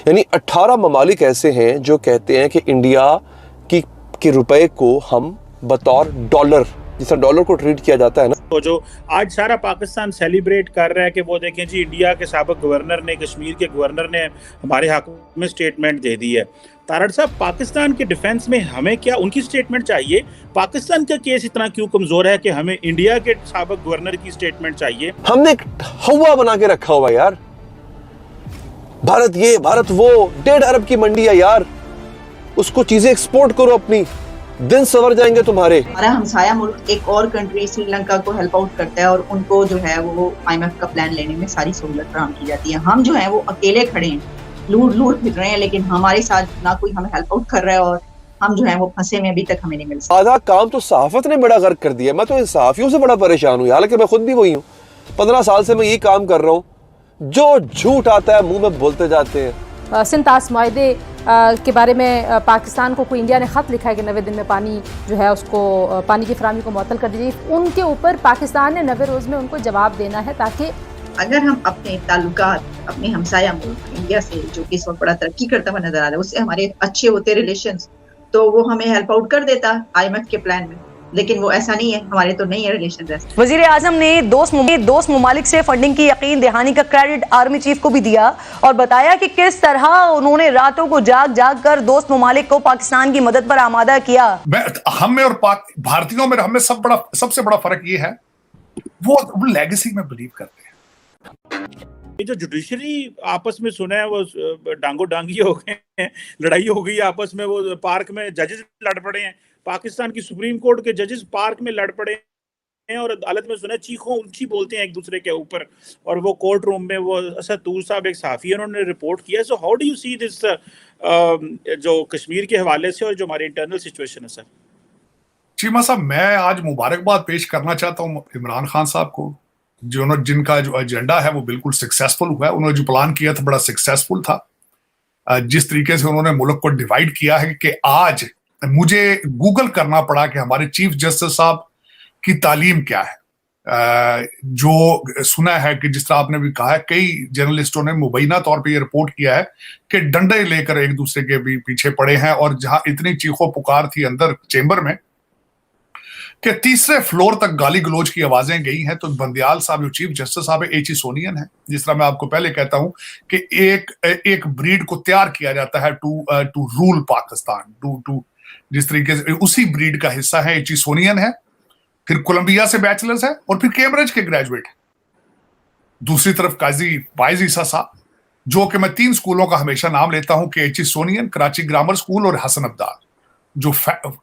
यानी 18 ममालिक ऐसे हैं जो कहते हैं कि इंडिया के रुपए को हम बतौर डॉलर, जिस डॉलर को ट्रीट किया जाता है ना, तो जो आज सारा पाकिस्तान सेलिब्रेट कर रहा है कि वो देखें जी, इंडिया के साबिक गवर्नर ने, कश्मीर के गवर्नर ने हमारे हक में स्टेटमेंट दे दी है। तारड़ साहब, पाकिस्तान के डिफेंस में हमें क्या उनकी स्टेटमेंट चाहिए? पाकिस्तान का केस इतना क्यों कमजोर है कि हमें इंडिया के साबिक गवर्नर की स्टेटमेंट चाहिए? हमने एक हवा बना के रखा हुआ यार, भारत ये भारत वो, 1.5 अरब की मंडी है यार, उसको चीजें एक्सपोर्ट करो, अपनी दिन सवर जाएंगे तुम्हारे। हमारा हमसाया मुल्क एक और कंट्री श्रीलंका को हेल्प आउट करता है और उनको जो है वो IMF का प्लान लेने में सारी सहूलत फराहम की जाती है। हम जो है वो अकेले खड़े हैं, लूट फिर रहे हैं, लेकिन हमारे साथ ना कोई हमें हेल्प आउट कर रहा है और हम जो है वो फंसे में अभी तक हमें नहीं मिल सकता। आधा काम तो सहाफत ने बड़ा गर्क कर दिया। मैं तो इन सहाफियों से बड़ा परेशान हूँ, हालांकि मैं खुद भी वही हूँ। 15 साल से मैं यही काम कर रहा हूँ, जो झूठ आता है मुंह में बोलते जाते हैं। सिंतास माहदे के बारे में पाकिस्तान को कोई इंडिया ने ख़त लिखा है कि 90 दिन में पानी जो है उसको पानी की फराहमी को मुअत्तल कर दीजिए। उनके ऊपर पाकिस्तान ने 90 रोज़ में उनको जवाब देना है, ताकि अगर हम अपने ताल्लुकात अपने हमसाया मुल्क इंडिया से, जो कि इस वक्त बड़ा तरक्की करता हुआ नजर आ रहा है, उससे हमारे अच्छे होते रिलेशंस, तो वो हमें हेल्प आउट कर देता IMF के प्लान में, लेकिन वो ऐसा नहीं है, हमारे तो नहीं है रिलेशन। वजीर आजम ने दोस्त ममालिक से फंडिंग की यकीन दहानी का क्रेडिट आर्मी चीफ को भी दिया और बताया कि किस तरह उन्होंने रातों को जाग कर दोस्त ममालिक को पाकिस्तान की मदद पर आमादा किया। हम में और भारतीयों में हमें सबसे बड़ा फर्क ये है, वो लेगेसी में बिलीव करते हैं। ये जो जुडिशरी आपस में सुना है, वो डांगो डांगी हो गए हैं, लड़ाई हो गई आपस में, वो पार्क में जजेस लड़ पड़े हैं, पाकिस्तान की सुप्रीम कोर्ट के जजेस पार्क में लड़ पड़े हैं और अदालत में सुना चीखों ऊंची बोलते हैं एक दूसरे के ऊपर, और वो कोर्ट रूम में वो असद तूर साहब एक साफी उन्होंने रिपोर्ट किया। So how do you see this जो कश्मीर के हवाले से और जो हमारी इंटरनल सिचुएशन है? सर चीमा साहब, मैं आज मुबारकबाद पेश करना चाहता हूँ इमरान खान साहब को, जिनका जो एजेंडा है वो बिल्कुल सक्सेसफुल हुआ है। उन्होंने जो प्लान किया था बड़ा सक्सेसफुल था। जिस तरीके से उन्होंने मुल्क को डिवाइड किया है कि आज मुझे गूगल करना पड़ा कि हमारे चीफ जस्टिस साहब की तालीम क्या है। जो सुना है कि जिस तरह आपने भी कहा है, कई जर्नलिस्टों ने मुबैना तौर पे ये रिपोर्ट किया है कि डंडे लेकर एक दूसरे के भी पीछे पड़े हैं, और जहां इतनी चीखों पुकार थी अंदर चेंबर में कि तीसरे फ्लोर तक गाली गलोच की आवाजें गई हैं, तो बंदियाल साहब जो चीफ जस्टिस साहब है, H.E. सोनियन है। जिस तरह मैं आपको पहले कहता हूं कि एक ब्रीड को तैयार किया जाता है टू रूल पाकिस्तान, टू जिस तरीके से उसी ब्रीड का हिस्सा है H.E. सोनियन है, फिर कोलंबिया से बैचलर्स है और फिर कैम्ब्रिज के ग्रेजुएट है। दूसरी तरफ काजी फायज ईसा साहब, जो कि मैं 3 स्कूलों का हमेशा नाम लेता हूं कि H.E. सोनियन, कराची ग्रामर स्कूल और हसन अब्दाल। जो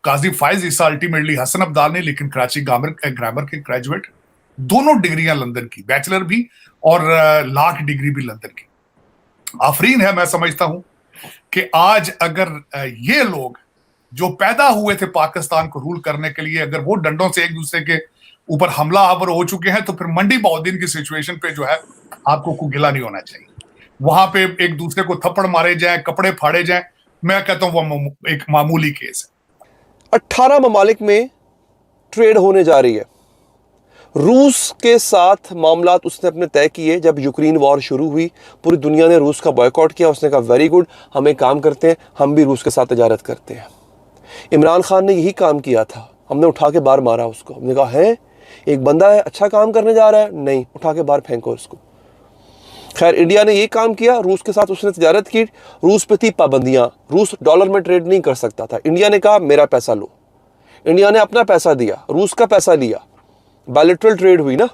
काजी फायज ईसा अल्टीमेटली हसन अब्दाल ने, लेकिन कराची ग्रामर के ग्रेजुएट, दोनों डिग्रियां लंदन की, बैचलर भी और लॉ की डिग्री भी लंदन की। आफरीन है, मैं समझता हूं कि आज अगर ये लोग जो पैदा हुए थे पाकिस्तान को रूल करने के लिए, अगर वो डंडों से एक दूसरे के ऊपर हमला आवर हो चुके हैं, तो फिर मंडी बहुद्दीन की सिचुएशन पे जो है आपको कोई गिला नहीं होना चाहिए। वहां पे एक दूसरे को थप्पड़ मारे जाएं, कपड़े फाड़े जाएं, मैं कहता हूं वो एक मामूली केस है। 18 ममालिक में ट्रेड होने जा रही है। रूस के साथ मामलात उसने अपने तय किए। जब यूक्रेन वॉर शुरू हुई, पूरी दुनिया ने रूस का बॉयकॉट किया। उसने कहा वेरी गुड, हम एक काम करते हैं, हम भी रूस के साथ तजारत करते हैं। इमरान खान ने यही काम किया था। हमने उठा के बाहर मारा उसको। हमने कहा है एक बंदा है, अच्छा काम करने जा रहा है, नहीं, उठा के बाहर फेंको इसको। खैर, इंडिया ने यही काम किया, रूस के साथ उसने तजारत की। रूस पे थी पाबंदियां, रूस डॉलर में ट्रेड नहीं कर सकता था। इंडिया ने कहा मेरा पैसा लो। इंडिया ने अपना पैसा दिया, रूस का पैसा लिया, बायलैटरल ट्रेड हुई ना।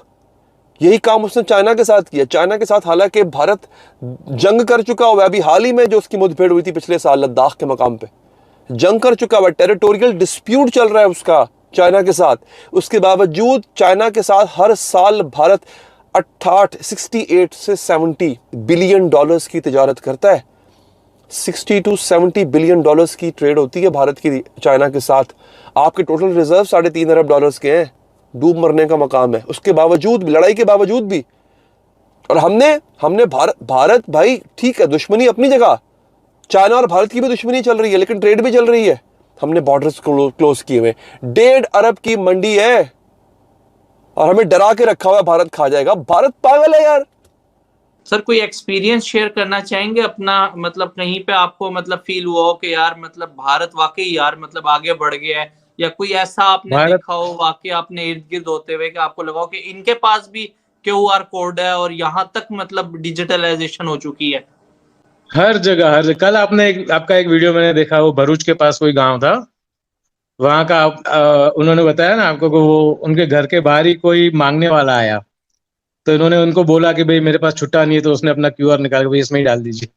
यही काम उसने चाइना के साथ किया। चाइना के साथ हालांकि भारत जंग कर चुका हुआ है। अभी हाल ही में जो उसकी मुठभेड़ हुई थी पिछले साल लद्दाख के मकाम पे, जंग कर चुका हुआ, टेरिटोरियल डिस्प्यूट चल रहा है उसका चाइना के साथ। उसके बावजूद चाइना के साथ हर साल भारत 68 से 70 बिलियन डॉलर्स की तिजारत करता है। 60 to 70 बिलियन डॉलर्स की ट्रेड होती है भारत की चाइना के साथ। आपके टोटल रिजर्व 3.5 अरब डॉलर्स के हैं। डूब मरने का मकाम है। उसके बावजूद भी, लड़ाई के बावजूद भी, और हमने भारत भाई ठीक है, दुश्मनी अपनी जगह, चाइना और भारत की भी दुश्मनी चल रही है, लेकिन ट्रेड भी चल रही है। हमने बॉर्डर्स क्लोज किए हुए। 1.5 अरब की मंडी है और हमें डरा के रखा हुआ है भारत खा जाएगा। भारत पागल है यार। सर कोई एक्सपीरियंस शेयर करना चाहेंगे अपना, मतलब कहीं पे आपको मतलब फील हुआ हो कि यार मतलब भारत वाकई यार मतलब आगे बढ़ गया है, या कोई ऐसा आपने भारत देखा हो वाकई आपने इर्द गिर्द होते हुए कि आपको लगा हो कि इनके पास भी QR कोड है और यहाँ तक मतलब डिजिटलाइजेशन हो चुकी है? हर जगह कल आपने आपका एक वीडियो मैंने देखा, वो भरूच के पास कोई गांव था, वहां का उन्होंने बताया ना आपको कि वो उनके घर के बाहर ही कोई मांगने वाला आया, तो इन्होंने उनको बोला कि भाई मेरे पास छुट्टा नहीं है, तो उसने अपना QR निकाल के भाई इसमें ही डाल दीजिए।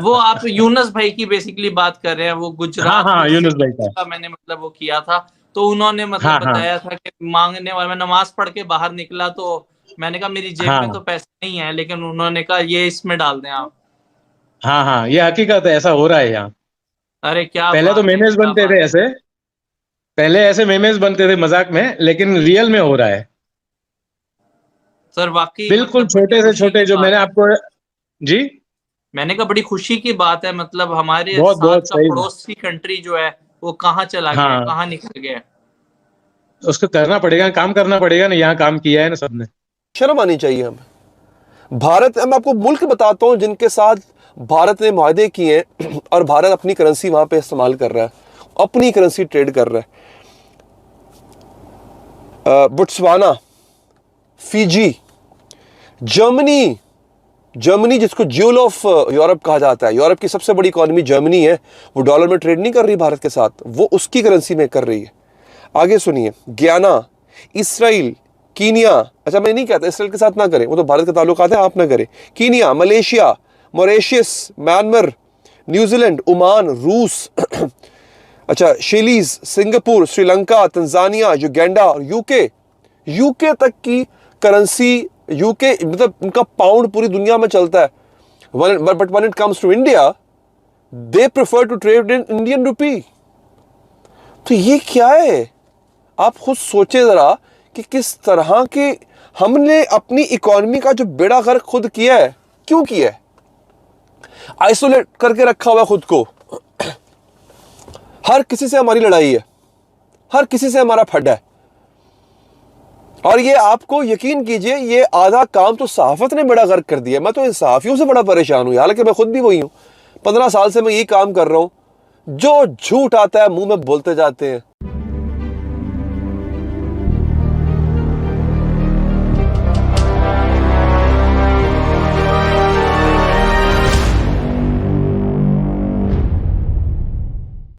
वो आप यूनुस भाई की बेसिकली बात कर रहे हैं, वो हाँ गुजरात हाँ, में यूनुस भाई का। का मैंने मतलब वो किया था, तो उन्होंने मतलब हाँ हाँ बताया था कि मांगने वाला, मैं नमाज पढ़ के बाहर निकला तो मैंने कहा मेरी जेब में हाँ तो पैसे नहीं है, लेकिन उन्होंने कहा ये इसमें डाल दें आप। हाँ हाँ, ये हकीकत है, ऐसा हो रहा है यहाँ। अरे क्या पहले तो बात है, मेमेज क्या बनते बात थे ऐसे, पहले ऐसे मेमेज बनते थे मजाक में, लेकिन रियल में हो रहा है। सर वाकई बिल्कुल मतलब बड़ी छोटे से खुशी छोटे की जो बात मैंने है। आपको, जी, मैंने कहा बड़ी खुशी की बात है, मतलब हमारे बहुत साथ बहुत का सही। पड़ोसी कंट्री जो है वो कहाँ चला गया है, हाँ, कहाँ निकल गया है। उसको करना पड़ेगा, काम करना पड़ेगा ना, यहाँ काम किया है ना सबने। शर्म आनी चाहिए हमें। भारत, मैं आपको मुल्क बताता हूं जिनके साथ भारत ने मुआहदे किए हैं और भारत अपनी करेंसी वहां पे इस्तेमाल कर रहा है, अपनी करेंसी ट्रेड कर रहा है। Botswana, Fiji, Germany. जर्मनी जिसको ज्यूल ऑफ यूरोप कहा जाता है, यूरोप की सबसे बड़ी इकोनॉमी जर्मनी है, वो डॉलर में ट्रेड नहीं कर रही भारत के साथ, वो उसकी करेंसी में कर रही है। आगे सुनिए, गयाना, इसराइल, कीनिया, अच्छा मैं नहीं कहता इसराइल के साथ ना करें, वो तो भारत के ताल्लुकात है, आप ना करें। Kenya, Malaysia, Mauritius, Myanmar, New Zealand, Oman, रूस अच्छा शिलीज, सिंगापुर, श्रीलंका, तंजानिया, युगांडा और यूके तक की करेंसी, यूके मतलब उनका पाउंड पूरी दुनिया में चलता है, but when it comes to India they prefer to trade in Indian rupee. तो ये क्या है? आप खुद सोचे जरा कि किस तरह के हमने अपनी इकोनॉमी का जो बेड़ा गर्क खुद किया है, क्यों किया है? आइसोलेट करके रखा हुआ खुद को। हर किसी से हमारी लड़ाई है, हर किसी से हमारा फड्डा है। और ये आपको यकीन कीजिए, ये आधा काम तो सहाफत ने बड़ा गर्क कर दिया। मैं तो इन सहाफियों से बड़ा परेशान हूं, हालांकि मैं खुद भी वही हूं। 15 साल से मैं यही काम कर रहा हूं। जो झूठ आता है मुंह में बोलते जाते हैं।